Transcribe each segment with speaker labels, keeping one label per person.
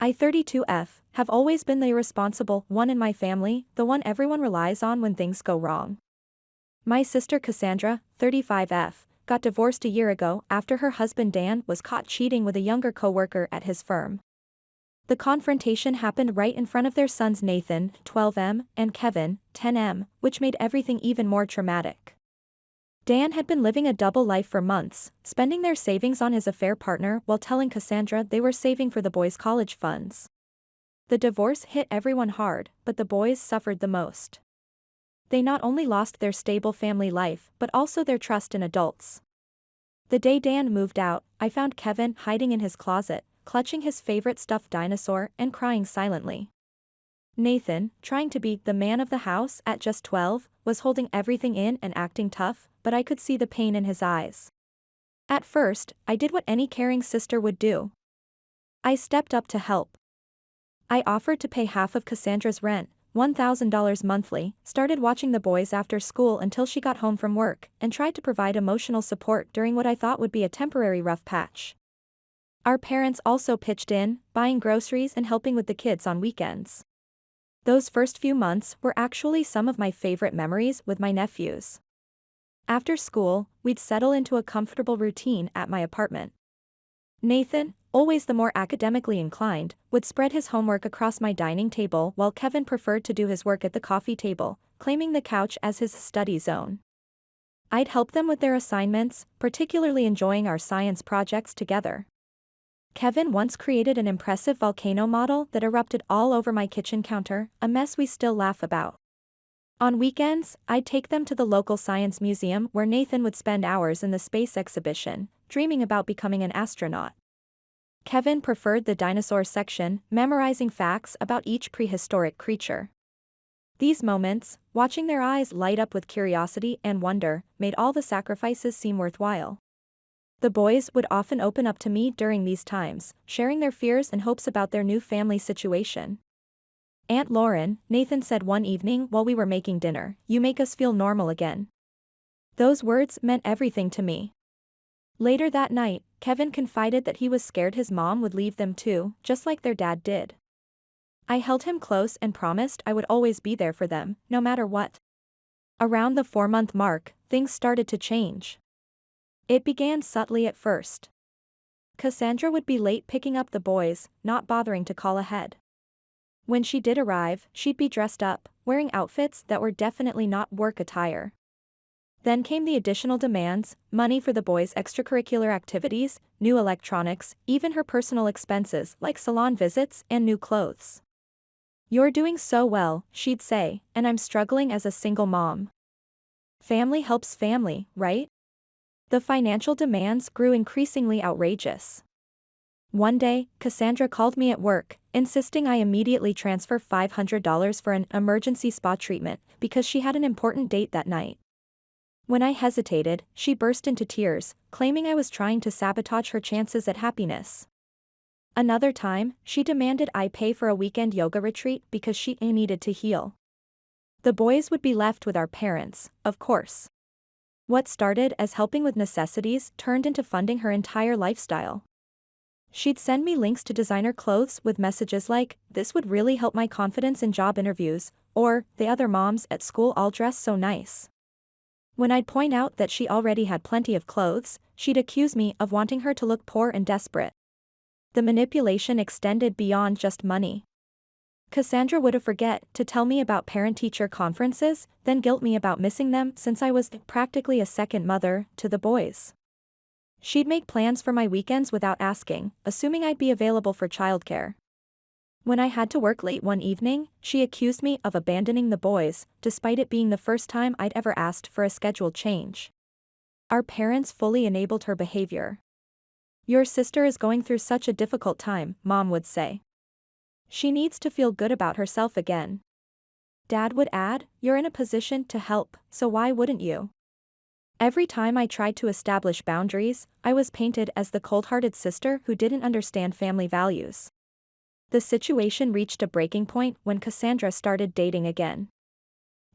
Speaker 1: I 32F, have always been the irresponsible one in my family, the one everyone relies on when things go wrong. My sister Cassandra, 35F, got divorced a year ago after her husband Dan was caught cheating with a younger coworker at his firm. The confrontation happened right in front of their sons Nathan, 12M, and Kevin, 10M, which made everything even more traumatic. Dan had been living a double life for months, spending their savings on his affair partner while telling Cassandra they were saving for the boys' college funds. The divorce hit everyone hard, but the boys suffered the most. They not only lost their stable family life but also their trust in adults. The day Dan moved out, I found Kevin hiding in his closet, clutching his favorite stuffed dinosaur and crying silently. Nathan, trying to be the man of the house at just 12, was holding everything in and acting tough, but I could see the pain in his eyes. At first, I did what any caring sister would do. I stepped up to help. I offered to pay half of Cassandra's rent, $1,000 monthly, started watching the boys after school until she got home from work, and tried to provide emotional support during what I thought would be a temporary rough patch. Our parents also pitched in, buying groceries and helping with the kids on weekends. Those first few months were actually some of my favorite memories with my nephews. After school, we'd settle into a comfortable routine at my apartment. Nathan, always the more academically inclined, would spread his homework across my dining table while Kevin preferred to do his work at the coffee table, claiming the couch as his study zone. I'd help them with their assignments, particularly enjoying our science projects together. Kevin once created an impressive volcano model that erupted all over my kitchen counter, a mess we still laugh about. On weekends, I'd take them to the local science museum where Nathan would spend hours in the space exhibition, dreaming about becoming an astronaut. Kevin preferred the dinosaur section, memorizing facts about each prehistoric creature. These moments, watching their eyes light up with curiosity and wonder, made all the sacrifices seem worthwhile. The boys would often open up to me during these times, sharing their fears and hopes about their new family situation. "Aunt Lauren," Nathan said one evening while we were making dinner, "you make us feel normal again." Those words meant everything to me. Later that night, Kevin confided that he was scared his mom would leave them too, just like their dad did. I held him close and promised I would always be there for them, no matter what. Around the 4-month mark, things started to change. It began subtly at first. Cassandra would be late picking up the boys, not bothering to call ahead. When she did arrive, she'd be dressed up, wearing outfits that were definitely not work attire. Then came the additional demands, money for the boys' extracurricular activities, new electronics, even her personal expenses like salon visits and new clothes. "You're doing so well," she'd say, "and I'm struggling as a single mom." Family helps family, right? The financial demands grew increasingly outrageous. One day, Cassandra called me at work, insisting I immediately transfer $500 for an emergency spa treatment because she had an important date that night. When I hesitated, she burst into tears, claiming I was trying to sabotage her chances at happiness. Another time, she demanded I pay for a weekend yoga retreat because she needed to heal. The boys would be left with our parents, of course. What started as helping with necessities turned into funding her entire lifestyle. She'd send me links to designer clothes with messages like, "This would really help my confidence in job interviews," or, "The other moms at school all dress so nice." When I'd point out that she already had plenty of clothes, she'd accuse me of wanting her to look poor and desperate. The manipulation extended beyond just money. Cassandra would forget to tell me about parent-teacher conferences, then guilt me about missing them since I was practically a second mother to the boys. She'd make plans for my weekends without asking, assuming I'd be available for childcare. When I had to work late one evening, she accused me of abandoning the boys, despite it being the first time I'd ever asked for a schedule change. Our parents fully enabled her behavior. "Your sister is going through such a difficult time," Mom would say. "She needs to feel good about herself again." Dad would add, "You're in a position to help, so why wouldn't you?" Every time I tried to establish boundaries, I was painted as the cold-hearted sister who didn't understand family values. The situation reached a breaking point when Cassandra started dating again.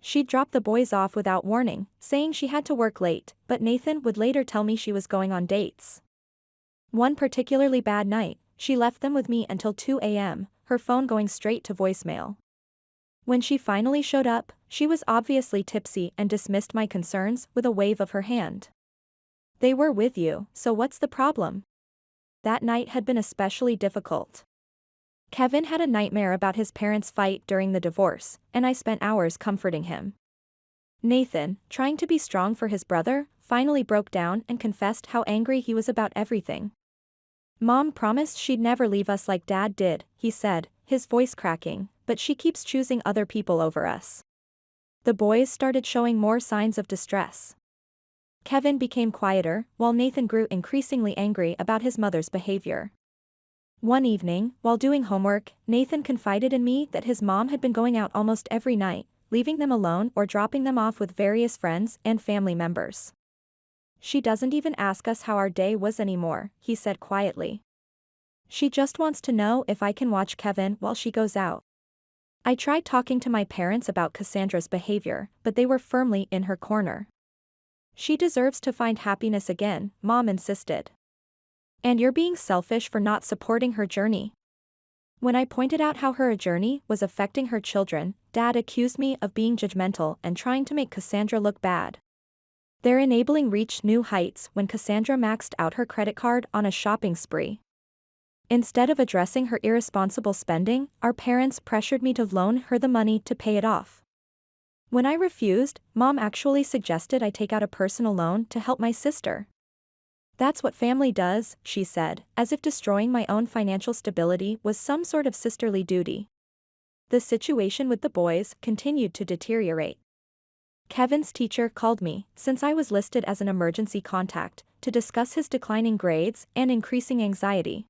Speaker 1: She'd drop the boys off without warning, saying she had to work late, but Nathan would later tell me she was going on dates. One particularly bad night, she left them with me until 2 a.m., her phone going straight to voicemail. When she finally showed up, she was obviously tipsy and dismissed my concerns with a wave of her hand. They were with you, so what's the problem? That night had been especially difficult. Kevin had a nightmare about his parents' fight during the divorce, and I spent hours comforting him. Nathan, trying to be strong for his brother, finally broke down and confessed how angry he was about everything. Mom promised she'd never leave us like Dad did, he said, his voice cracking, but she keeps choosing other people over us. The boys started showing more signs of distress. Kevin became quieter, while Nathan grew increasingly angry about his mother's behavior. One evening, while doing homework, Nathan confided in me that his mom had been going out almost every night, leaving them alone or dropping them off with various friends and family members. She doesn't even ask us how our day was anymore, he said quietly. She just wants to know if I can watch Kevin while she goes out. I tried talking to my parents about Cassandra's behavior, but they were firmly in her corner. She deserves to find happiness again, Mom insisted. And you're being selfish for not supporting her journey. When I pointed out how her journey was affecting her children, Dad accused me of being judgmental and trying to make Cassandra look bad. Their enabling reached new heights when Cassandra maxed out her credit card on a shopping spree. Instead of addressing her irresponsible spending, our parents pressured me to loan her the money to pay it off. When I refused, Mom actually suggested I take out a personal loan to help my sister. That's what family does, she said, as if destroying my own financial stability was some sort of sisterly duty. The situation with the boys continued to deteriorate. Kevin's teacher called me, since I was listed as an emergency contact, to discuss his declining grades and increasing anxiety.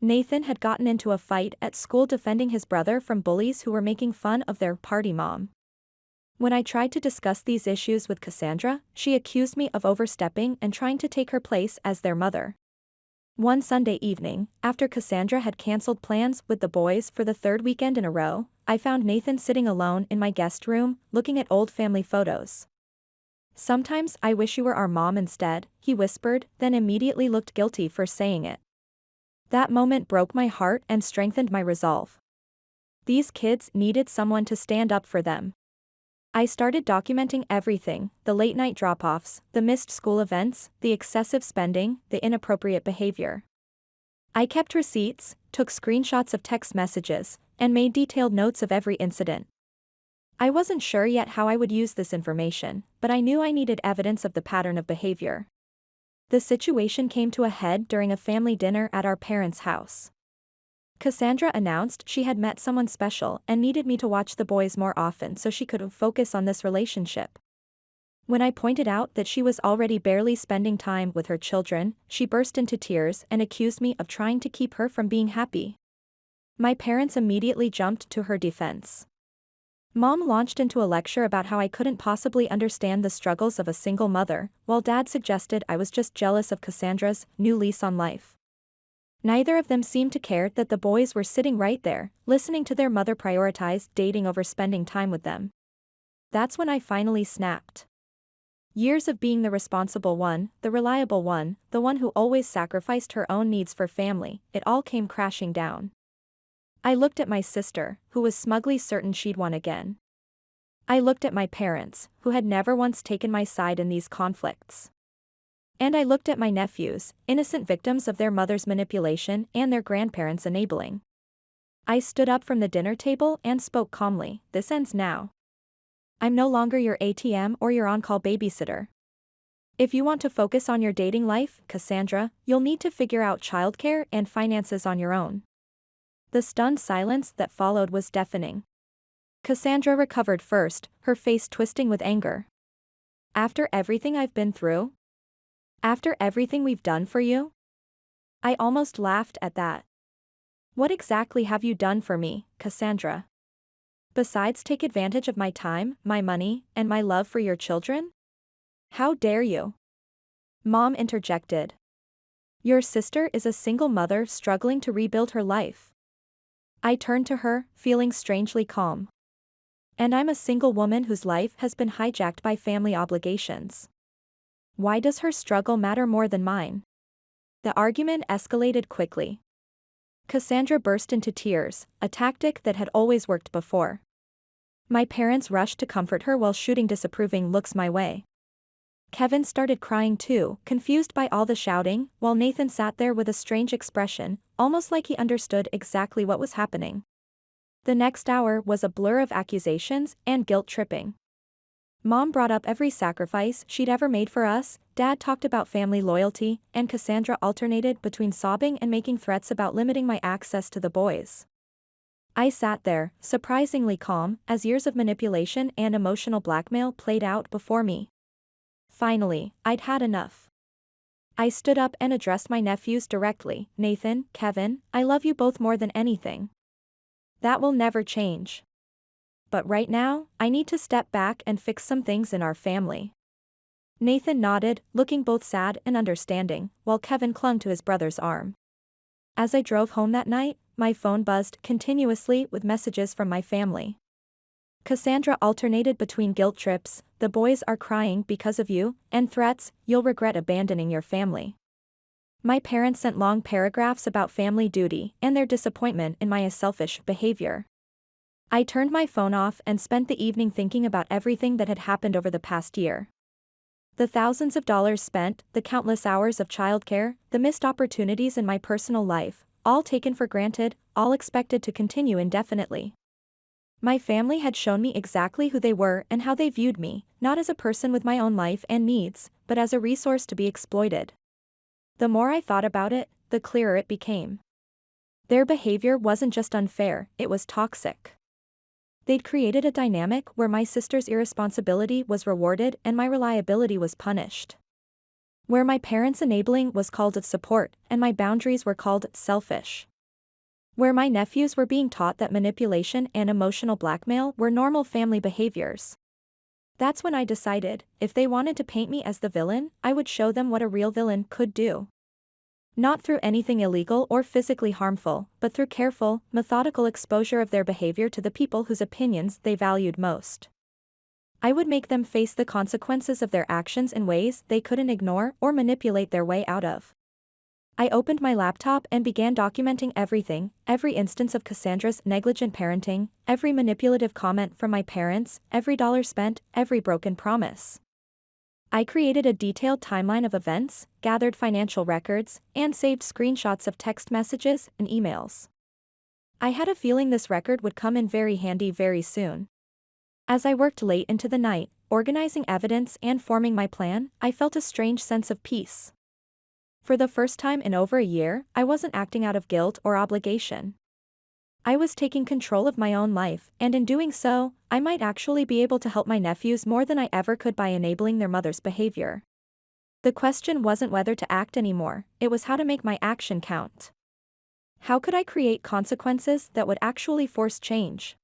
Speaker 1: Nathan had gotten into a fight at school defending his brother from bullies who were making fun of their party mom. When I tried to discuss these issues with Cassandra, she accused me of overstepping and trying to take her place as their mother. One Sunday evening, after Cassandra had canceled plans with the boys for the third weekend in a row, I found Nathan sitting alone in my guest room, looking at old family photos. "Sometimes I wish you were our mom instead," he whispered, then immediately looked guilty for saying it. That moment broke my heart and strengthened my resolve. These kids needed someone to stand up for them. I started documenting everything: the late-night drop-offs, the missed school events, the excessive spending, the inappropriate behavior. I kept receipts, took screenshots of text messages, and made detailed notes of every incident. I wasn't sure yet how I would use this information, but I knew I needed evidence of the pattern of behavior. The situation came to a head during a family dinner at our parents' house. Cassandra announced she had met someone special and needed me to watch the boys more often so she could focus on this relationship. When I pointed out that she was already barely spending time with her children, she burst into tears and accused me of trying to keep her from being happy. My parents immediately jumped to her defense. Mom launched into a lecture about how I couldn't possibly understand the struggles of a single mother, while Dad suggested I was just jealous of Cassandra's new lease on life. Neither of them seemed to care that the boys were sitting right there, listening to their mother prioritize dating over spending time with them. That's when I finally snapped. Years of being the responsible one, the reliable one, the one who always sacrificed her own needs for family, it all came crashing down. I looked at my sister, who was smugly certain she'd won again. I looked at my parents, who had never once taken my side in these conflicts. And I looked at my nephews, innocent victims of their mother's manipulation and their grandparents' enabling. I stood up from the dinner table and spoke calmly: "This ends now. I'm no longer your ATM or your on-call babysitter. If you want to focus on your dating life, Cassandra, you'll need to figure out childcare and finances on your own." The stunned silence that followed was deafening. Cassandra recovered first, her face twisting with anger. "After everything I've been through? After everything we've done for you?" I almost laughed at that. "What exactly have you done for me, Cassandra? Besides take advantage of my time, my money, and my love for your children? How dare you?" Mom interjected. "Your sister is a single mother struggling to rebuild her life." I turned to her, feeling strangely calm. "And I'm a single woman whose life has been hijacked by family obligations. Why does her struggle matter more than mine?" The argument escalated quickly. Cassandra burst into tears, a tactic that had always worked before. My parents rushed to comfort her while shooting disapproving looks my way. Kevin started crying too, confused by all the shouting, while Nathan sat there with a strange expression, almost like he understood exactly what was happening. The next hour was a blur of accusations and guilt-tripping. Mom brought up every sacrifice she'd ever made for us, Dad talked about family loyalty, and Cassandra alternated between sobbing and making threats about limiting my access to the boys. I sat there, surprisingly calm, as years of manipulation and emotional blackmail played out before me. Finally, I'd had enough. I stood up and addressed my nephews directly. Nathan, Kevin, I love you both more than anything. That will never change. But right now, I need to step back and fix some things in our family. Nathan nodded, looking both sad and understanding, while Kevin clung to his brother's arm. As I drove home that night, my phone buzzed continuously with messages from my family. Cassandra alternated between guilt trips, the boys are crying because of you, and threats, you'll regret abandoning your family. My parents sent long paragraphs about family duty and their disappointment in my selfish behavior. I turned my phone off and spent the evening thinking about everything that had happened over the past year. The thousands of dollars spent, the countless hours of childcare, the missed opportunities in my personal life, all taken for granted, all expected to continue indefinitely. My family had shown me exactly who they were and how they viewed me, not as a person with my own life and needs, but as a resource to be exploited. The more I thought about it, the clearer it became. Their behavior wasn't just unfair, it was toxic. They'd created a dynamic where my sister's irresponsibility was rewarded and my reliability was punished. Where my parents' enabling was called support and my boundaries were called selfish. Where my nephews were being taught that manipulation and emotional blackmail were normal family behaviors. That's when I decided, if they wanted to paint me as the villain, I would show them what a real villain could do. Not through anything illegal or physically harmful, but through careful, methodical exposure of their behavior to the people whose opinions they valued most. I would make them face the consequences of their actions in ways they couldn't ignore or manipulate their way out of. I opened my laptop and began documenting everything, every instance of Cassandra's negligent parenting, every manipulative comment from my parents, every dollar spent, every broken promise. I created a detailed timeline of events, gathered financial records, and saved screenshots of text messages and emails. I had a feeling this record would come in very handy very soon. As I worked late into the night, organizing evidence and forming my plan, I felt a strange sense of peace. For the first time in over a year, I wasn't acting out of guilt or obligation. I was taking control of my own life, and in doing so, I might actually be able to help my nephews more than I ever could by enabling their mother's behavior. The question wasn't whether to act anymore, it was how to make my action count. How could I create consequences that would actually force change?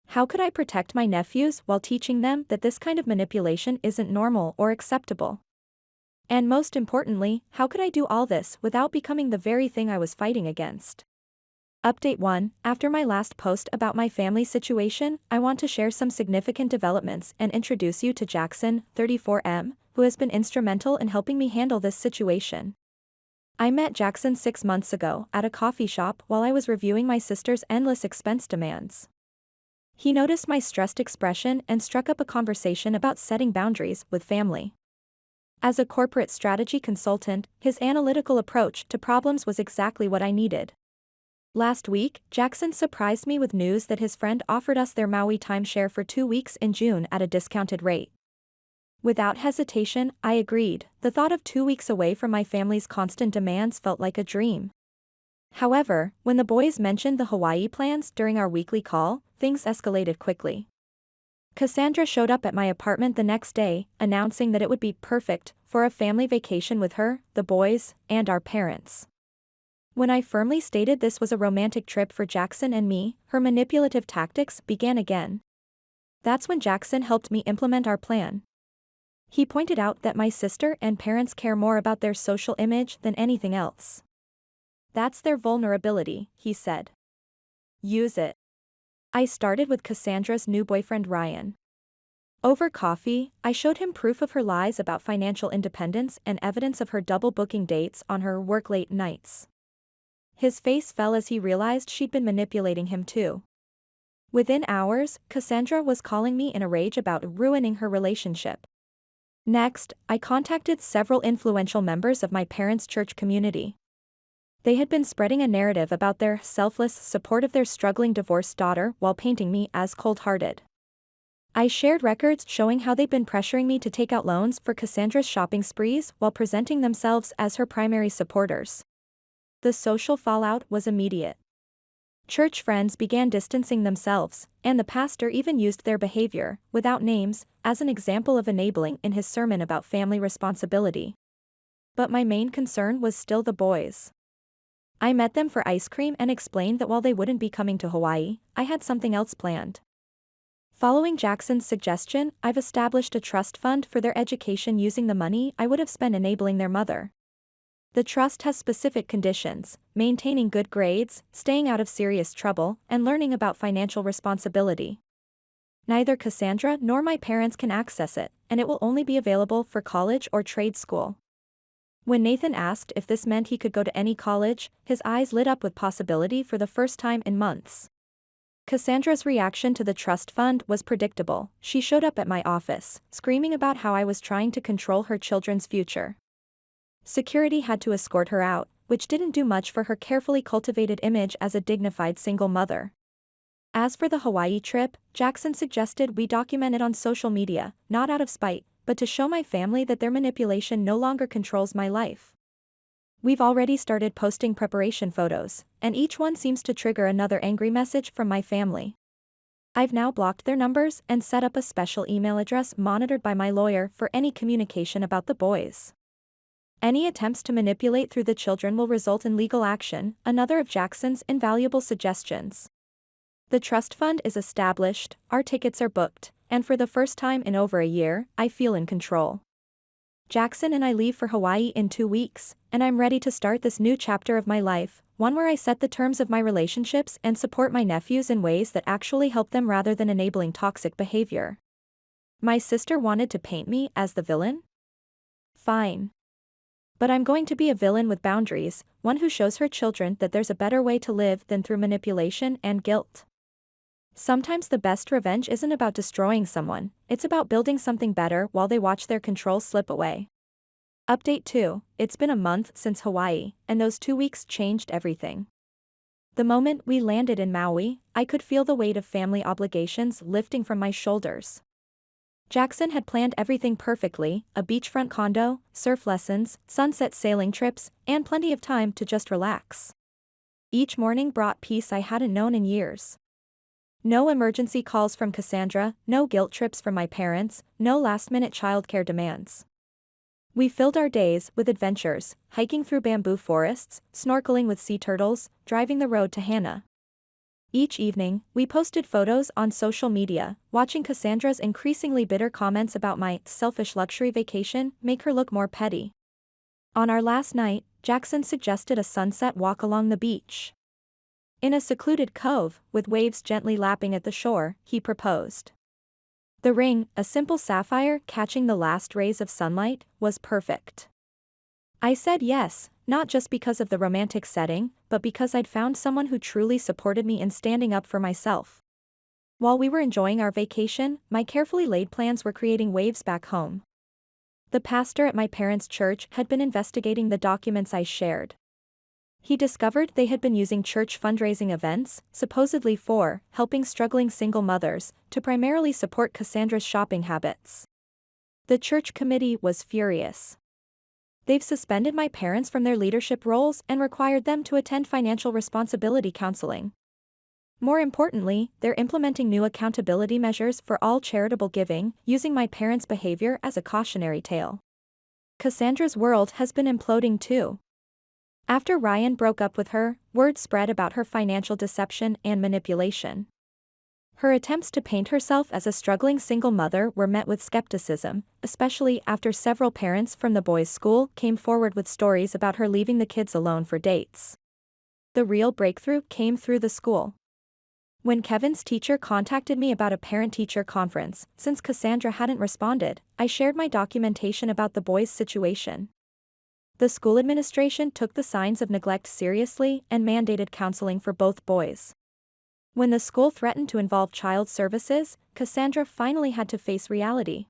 Speaker 1: How could I protect my nephews while teaching them that this kind of manipulation isn't normal or acceptable? And most importantly, how could I do all this without becoming the very thing I was fighting against? Update 1. After my last post about my family situation, I want to share some significant developments and introduce you to Jackson, 34M, who has been instrumental in helping me handle this situation. I met Jackson 6 months ago at a coffee shop while I was reviewing my sister's endless expense demands. He noticed my stressed expression and struck up a conversation about setting boundaries with family. As a corporate strategy consultant, his analytical approach to problems was exactly what I needed. Last week, Jackson surprised me with news that his friend offered us their Maui timeshare for 2 weeks in June at a discounted rate. Without hesitation, I agreed. The thought of 2 weeks away from my family's constant demands felt like a dream. However, when the boys mentioned the Hawaii plans during our weekly call, things escalated quickly. Cassandra showed up at my apartment the next day, announcing that it would be perfect for a family vacation with her, the boys, and our parents. When I firmly stated this was a romantic trip for Jackson and me, her manipulative tactics began again. That's when Jackson helped me implement our plan. He pointed out that my sister and parents care more about their social image than anything else. That's their vulnerability, he said. Use it. I started with Cassandra's new boyfriend Ryan. Over coffee, I showed him proof of her lies about financial independence and evidence of her double booking dates on her work late nights. His face fell as he realized she'd been manipulating him too. Within hours, Cassandra was calling me in a rage about ruining her relationship. Next, I contacted several influential members of my parents' church community. They had been spreading a narrative about their selfless support of their struggling divorced daughter while painting me as cold-hearted. I shared records showing how they'd been pressuring me to take out loans for Cassandra's shopping sprees while presenting themselves as her primary supporters. The social fallout was immediate. Church friends began distancing themselves, and the pastor even used their behavior, without names, as an example of enabling in his sermon about family responsibility. But my main concern was still the boys. I met them for ice cream and explained that while they wouldn't be coming to Hawaii, I had something else planned. Following Jackson's suggestion, I've established a trust fund for their education using the money I would have spent enabling their mother. The trust has specific conditions: maintaining good grades, staying out of serious trouble, and learning about financial responsibility. Neither Cassandra nor my parents can access it, and it will only be available for college or trade school. When Nathan asked if this meant he could go to any college, his eyes lit up with possibility for the first time in months. Cassandra's reaction to the trust fund was predictable. She showed up at my office, screaming about how I was trying to control her children's future. Security had to escort her out, which didn't do much for her carefully cultivated image as a dignified single mother. As for the Hawaii trip, Jackson suggested we document it on social media, not out of spite, but to show my family that their manipulation no longer controls my life. We've already started posting preparation photos, and each one seems to trigger another angry message from my family. I've now blocked their numbers and set up a special email address monitored by my lawyer for any communication about the boys. Any attempts to manipulate through the children will result in legal action, another of Jackson's invaluable suggestions. The trust fund is established, our tickets are booked, and for the first time in over a year, I feel in control. Jackson and I leave for Hawaii in 2 weeks, and I'm ready to start this new chapter of my life, one where I set the terms of my relationships and support my nephews in ways that actually help them rather than enabling toxic behavior. My sister wanted to paint me as the villain? Fine. But I'm going to be a villain with boundaries, one who shows her children that there's a better way to live than through manipulation and guilt. Sometimes the best revenge isn't about destroying someone, it's about building something better while they watch their control slip away. Update 2, it's been a month since Hawaii, and those 2 weeks changed everything. The moment we landed in Maui, I could feel the weight of family obligations lifting from my shoulders. Jackson had planned everything perfectly: a beachfront condo, surf lessons, sunset sailing trips, and plenty of time to just relax. Each morning brought peace I hadn't known in years. No emergency calls from Cassandra, no guilt trips from my parents, no last-minute childcare demands. We filled our days with adventures, hiking through bamboo forests, snorkeling with sea turtles, driving the road to Hana. Each evening, we posted photos on social media, watching Cassandra's increasingly bitter comments about my selfish luxury vacation make her look more petty. On our last night, Jackson suggested a sunset walk along the beach. In a secluded cove, with waves gently lapping at the shore, he proposed. The ring, a simple sapphire catching the last rays of sunlight, was perfect. I said yes, not just because of the romantic setting, but because I'd found someone who truly supported me in standing up for myself. While we were enjoying our vacation, my carefully laid plans were creating waves back home. The pastor at my parents' church had been investigating the documents I shared. He discovered they had been using church fundraising events, supposedly for helping struggling single mothers, to primarily support Cassandra's shopping habits. The church committee was furious. They've suspended my parents from their leadership roles and required them to attend financial responsibility counseling. More importantly, they're implementing new accountability measures for all charitable giving, using my parents' behavior as a cautionary tale. Cassandra's world has been imploding too. After Ryan broke up with her, word spread about her financial deception and manipulation. Her attempts to paint herself as a struggling single mother were met with skepticism, especially after several parents from the boys' school came forward with stories about her leaving the kids alone for dates. The real breakthrough came through the school. When Kevin's teacher contacted me about a parent-teacher conference, since Cassandra hadn't responded, I shared my documentation about the boys' situation. The school administration took the signs of neglect seriously and mandated counseling for both boys. When the school threatened to involve child services, Cassandra finally had to face reality.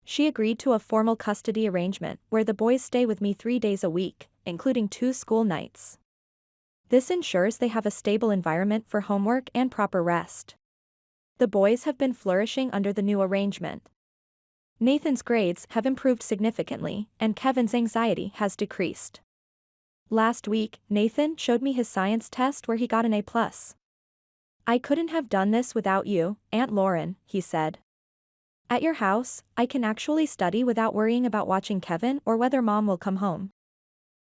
Speaker 1: She agreed to a formal custody arrangement where the boys stay with me 3 days a week, including 2 school nights. This ensures they have a stable environment for homework and proper rest. The boys have been flourishing under the new arrangement. Nathan's grades have improved significantly, and Kevin's anxiety has decreased. Last week, Nathan showed me his science test where he got an A+. "I couldn't have done this without you, Aunt Lauren," he said. "At your house, I can actually study without worrying about watching Kevin or whether Mom will come home."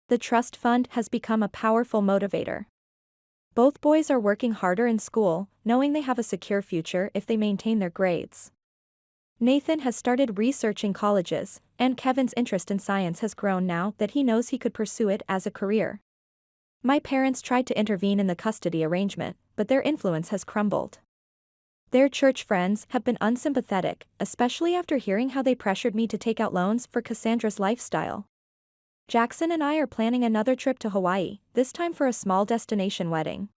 Speaker 1: The trust fund has become a powerful motivator. Both boys are working harder in school, knowing they have a secure future if they maintain their grades. Nathan has started researching colleges, and Kevin's interest in science has grown now that he knows he could pursue it as a career. My parents tried to intervene in the custody arrangement, but their influence has crumbled. Their church friends have been unsympathetic, especially after hearing how they pressured me to take out loans for Cassandra's lifestyle. Jackson and I are planning another trip to Hawaii, this time for a small destination wedding.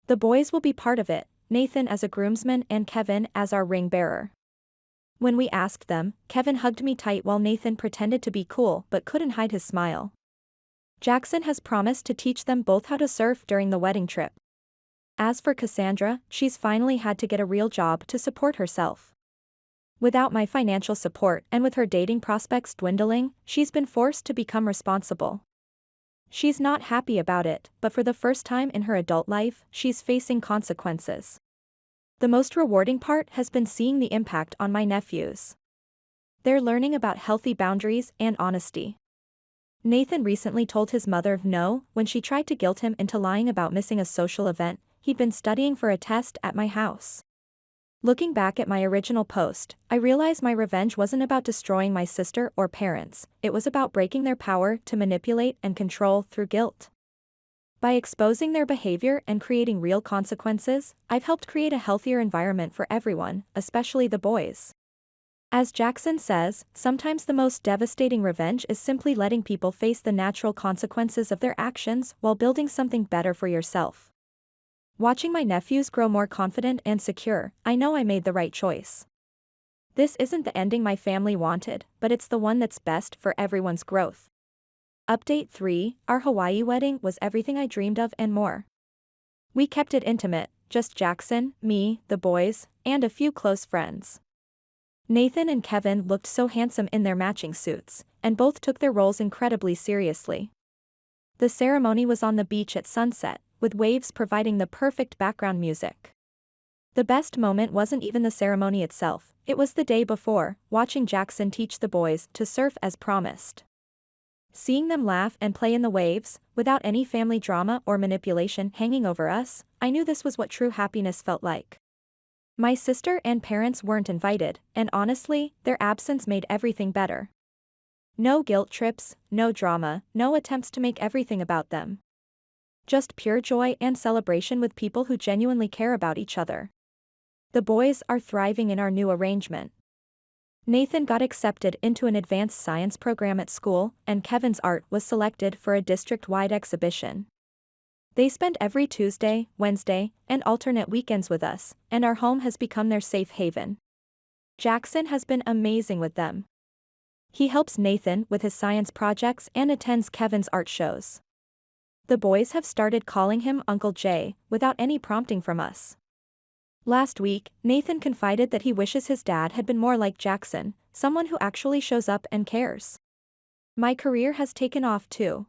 Speaker 1: The boys will be part of it, Nathan as a groomsman and Kevin as our ring bearer. When we asked them, Kevin hugged me tight while Nathan pretended to be cool but couldn't hide his smile. Jackson has promised to teach them both how to surf during the wedding trip. As for Cassandra, she's finally had to get a real job to support herself. Without my financial support and with her dating prospects dwindling, she's been forced to become responsible. She's not happy about it, but for the first time in her adult life, she's facing consequences. The most rewarding part has been seeing the impact on my nephews. They're learning about healthy boundaries and honesty. Nathan recently told his mother no when she tried to guilt him into lying about missing a social event he'd been studying for a test at my house. Looking back at my original post, I realized my revenge wasn't about destroying my sister or parents, it was about breaking their power to manipulate and control through guilt. By exposing their behavior and creating real consequences, I've helped create a healthier environment for everyone, especially the boys. As Jackson says, sometimes the most devastating revenge is simply letting people face the natural consequences of their actions while building something better for yourself. Watching my nephews grow more confident and secure, I know I made the right choice. This isn't the ending my family wanted, but it's the one that's best for everyone's growth. Update 3, our Hawaii wedding was everything I dreamed of and more. We kept it intimate, just Jackson, me, the boys, and a few close friends. Nathan and Kevin looked so handsome in their matching suits, and both took their roles incredibly seriously. The ceremony was on the beach at sunset, with waves providing the perfect background music. The best moment wasn't even the ceremony itself, it was the day before, watching Jackson teach the boys to surf as promised. Seeing them laugh and play in the waves, without any family drama or manipulation hanging over us, I knew this was what true happiness felt like. My sister and parents weren't invited, and honestly, their absence made everything better. No guilt trips, no drama, no attempts to make everything about them. Just pure joy and celebration with people who genuinely care about each other. The boys are thriving in our new arrangement. Nathan got accepted into an advanced science program at school, and Kevin's art was selected for a district-wide exhibition. They spend every Tuesday, Wednesday, and alternate weekends with us, and our home has become their safe haven. Jackson has been amazing with them. He helps Nathan with his science projects and attends Kevin's art shows. The boys have started calling him Uncle Jay, without any prompting from us. Last week, Nathan confided that he wishes his dad had been more like Jackson, someone who actually shows up and cares. My career has taken off too.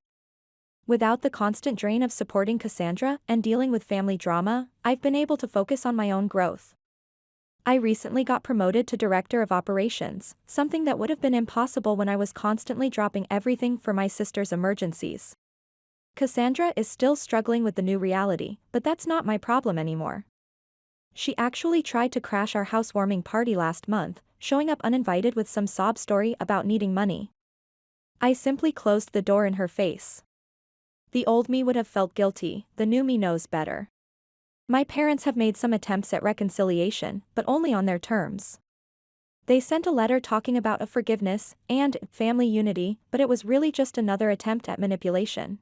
Speaker 1: Without the constant drain of supporting Cassandra and dealing with family drama, I've been able to focus on my own growth. I recently got promoted to Director of Operations, something that would have been impossible when I was constantly dropping everything for my sister's emergencies. Cassandra is still struggling with the new reality, but that's not my problem anymore. She actually tried to crash our housewarming party last month, showing up uninvited with some sob story about needing money. I simply closed the door in her face. The old me would have felt guilty, the new me knows better. My parents have made some attempts at reconciliation, but only on their terms. They sent a letter talking about a forgiveness and family unity, but it was really just another attempt at manipulation.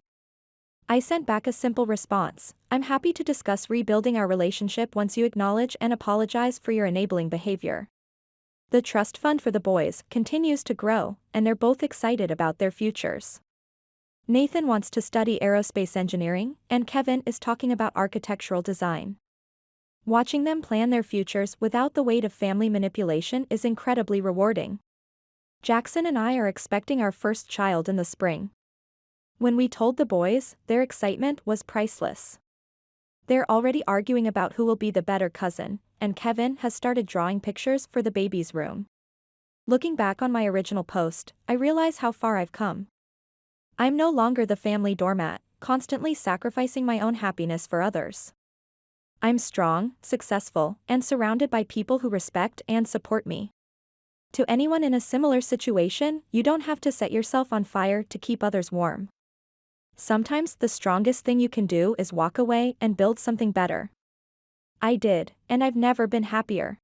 Speaker 1: I sent back a simple response: I'm happy to discuss rebuilding our relationship once you acknowledge and apologize for your enabling behavior. The trust fund for the boys continues to grow, and they're both excited about their futures. Nathan wants to study aerospace engineering, and Kevin is talking about architectural design. Watching them plan their futures without the weight of family manipulation is incredibly rewarding. Jackson and I are expecting our first child in the spring. When we told the boys, their excitement was priceless. They're already arguing about who will be the better cousin, and Kevin has started drawing pictures for the baby's room. Looking back on my original post, I realize how far I've come. I'm no longer the family doormat, constantly sacrificing my own happiness for others. I'm strong, successful, and surrounded by people who respect and support me. To anyone in a similar situation, you don't have to set yourself on fire to keep others warm. Sometimes the strongest thing you can do is walk away and build something better. I did, and I've never been happier.